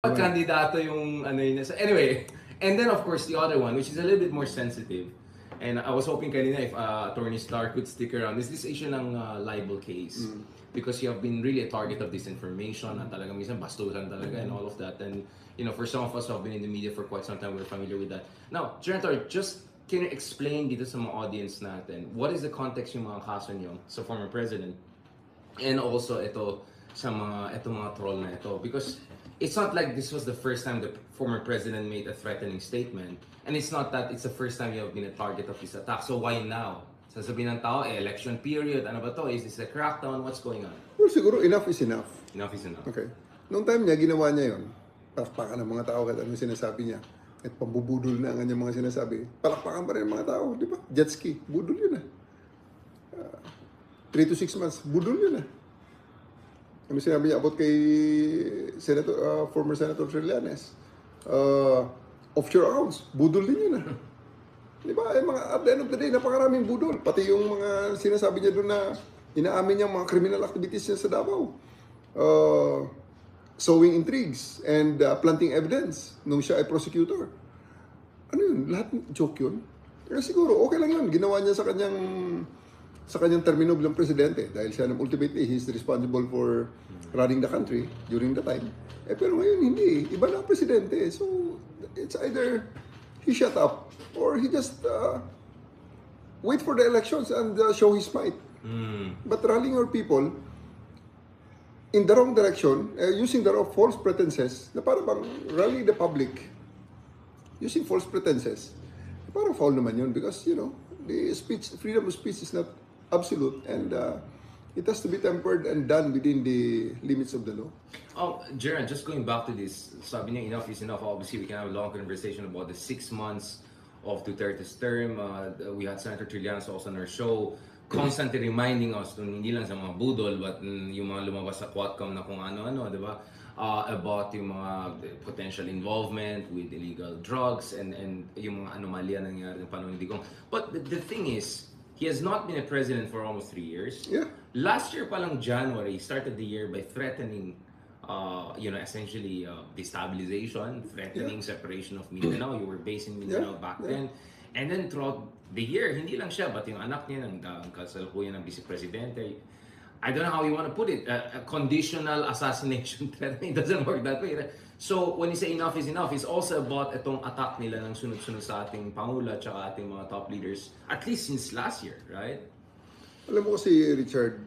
Kandidato yung ano yun. So anyway, and then of course the other one, which is a little bit more sensitive, and I was hoping kanina if Attorney Starr could stick around, is this issue ng libel case. Because you have been really a target of disinformation, na talagang minsan bastuhan talaga and all of that. And you know, for some of us who have been in the media for quite some time, we're familiar with that. Now, Senator, just can you explain dito sa mga audience natin, what is the context yung mga kaso nyo sa former president? And also ito sa mga troll na ito, because it's not like this was the first time the former president made a threatening statement, and it's not that it's the first time you have been a target of this attack. So why now? Sasabihin ng tao, election period, ano ba to? Is this a crackdown? What's going on? Well, siguro enough is enough. Enough is enough. Okay. Noong time niya, ginawa niya yun. Palakpakan ng mga tao kahit anong sinasabi niya. At pambubudol na ang kanyang mga sinasabi. Palakpakan pa rin ng mga tao, di ba? Jet ski, budol yun 3 to 6 months, budol yun Ano sinabi niya about kay former Senator Trillanes? Offshore accounts, budol din yun Di ba? At the end of the day, napakaraming budol. Pati yung mga sinasabi niya doon na inaamin niya mga criminal activities niya sa Davao. Sowing intrigues and planting evidence nung siya ay prosecutor. Ano yun? Lahat joke yun? Kaya siguro, okay lang yun. Ginawa niya sa kanyang termino bilang presidente dahil siya ultimately he's responsible for running the country during the time. Pero ngayon hindi. Iba na ang presidente. So, it's either he shut up or he just wait for the elections and show his might. But rallying our people in the wrong direction, using the false pretenses, na parang bang rally the public using false pretenses, parang foul naman yun because, you know, the freedom of speech is not absolute and it has to be tempered and done within the limits of the law. Gerard, just going back to this, sabi niya enough is enough. Obviously, we can have a long conversation about the 6 months of Duterte's term. We had Senator Trillanes also on our show, constantly reminding us, hindi lang sa mga budol, but yung mga lumabas sa Quadcom na kung ano-ano, di ba? About yung mga potential involvement with illegal drugs and yung mga anomalya na nangyari ng panahon ni Digong. But the thing is, he has not been a president for almost 3 years. Yeah. Last year palang January, he started the year by threatening, essentially destabilization, threatening separation of Mindanao. You were based in Mindanao back then. And then throughout the year, hindi lang siya, but yung anak niya, ng kasalukuyan ng vice-presidente. I don't know how you want to put it, a conditional assassination threat. It doesn't work that way. So when you say enough is enough, it's also about itong attack nila ng sunod-sunod sa ating Pangulo at saka ating mga top leaders, at least since last year, right? Alam mo kasi, Richard,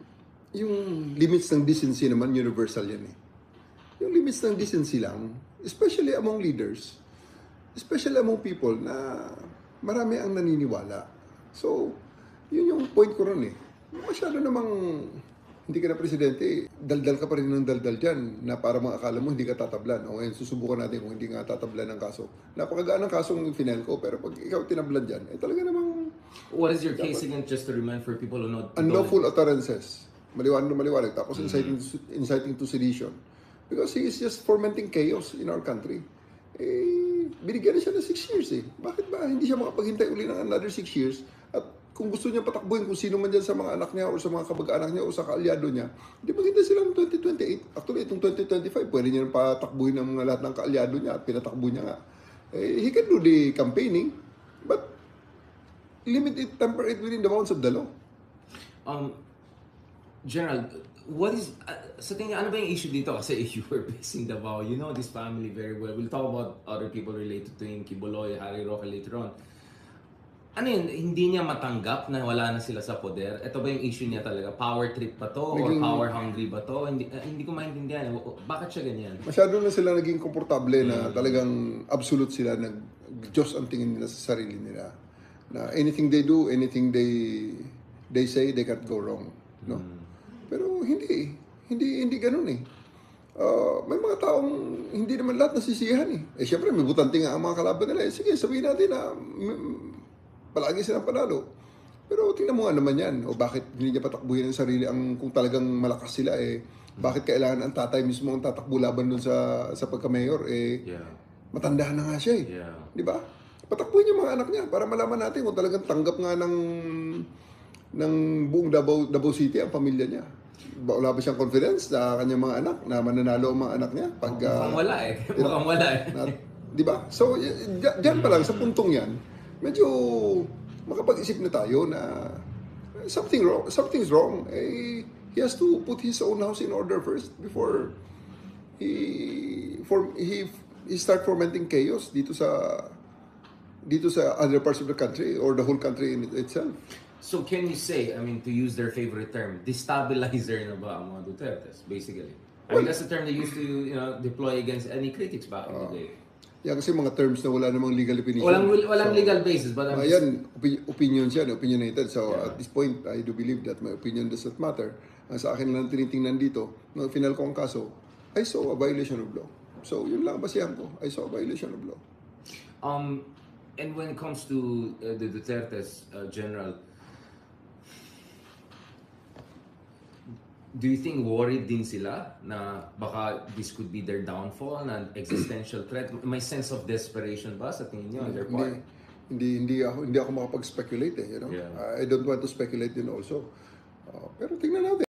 yung limits ng decency naman, universal yan Yung limits ng decency lang, especially among leaders, especially among people na marami ang naniniwala. So, yun yung point ko ron Masyado namang hindi ka na presidente, daldal ka pa rin ng daldal dyan na para mga akala mo hindi ka tatablan. O ngayon, susubukan natin kung hindi nga tatablan ng kaso. Napakagaan ng kasong final ko, pero pag ikaw tinablan dyan, talaga namang... What is your case again, just to remind for people who know... Unlawful utterances. Maliwanag. Tapos inciting to sedition. Because he is just fomenting chaos in our country. Binigyan na siya ng 6 years Bakit ba hindi siya makapaghintay uli ng another 6 years? At kung gusto niya patakbuhin kung sino man dyan sa mga anak niya o sa mga kabag-anak niya o sa kaalyado niya, hindi maghintay sila ng 2028. Actually, itong 2025, pwede niya patakbuhin ng mga lahat ng kaalyado niya at pinatakbo niya nga. He can do the campaigning, but limit it, temper it within the bounds of the law. General, what is, sa tingin ano ba yung issue dito? Kasi you were based in Davao, you know this family very well. We'll talk about other people related to him, Kibuloy, Harry Roque later on. Ano yun, hindi niya matanggap na wala na sila sa poder? Ito ba yung issue niya talaga? Power trip ba to? Or power hungry ba to? Hindi ko maintindihan. Bakit siya ganyan? Masyado na sila naging komportable na talagang absolute sila. Diyos ang tingin nila sa sarili nila. Na anything they do, anything they say, they can't go wrong. No? Pero hindi ganun may mga taong hindi naman lahat nasisiyahan syempre may butante nga ang mga kalaban nila sige sabihin natin na palagi silang panalo pero tingnan mo nga naman yan bakit hindi niya patakbuhin ang sarili kung talagang malakas sila bakit kailangan ang tatay mismo ang tatakbo laban dun sa pagka-mayor matanda na nga siya di ba patakbuhin yung mga anak niya para malaman natin kung talagang tanggap nga ng buong Davao City ang pamilya niya. Wala ba siyang confidence sa kanyang mga anak na mananalo ang mga anak niya? Pag, Mukhang wala eh. Mukhang wala eh. Di ba? So, diyan pa lang, sa puntong yan, medyo makapag-isip na tayo na something's wrong. He has to put his own house in order first before he start fomenting chaos dito sa other parts of the country or the whole country in itself. So can you say, I mean, to use their favorite term, destabilizer na ba ang mga Dutertes, basically? I mean, that's the term they used to, deploy against any critics back in the day. Yan kasi mga terms na wala namang legal definition. Walang legal basis, but I'm Ayan, opinions yan, opinionated. So at this point, I do believe that my opinion does not matter. Ang sa akin lang tinitingnan dito, no, final ko ang kaso, I saw a violation of law. So yun lang basihan ko, I saw a violation of law. And when it comes to the Dutertes, General, do you think worried din sila na baka this could be their downfall, na existential threat? May sense of desperation ba sa tingin niyo on their part? Hindi ako makapag-speculate eh, you know. Yeah. I don't want to speculate din also. Pero tingnan natin.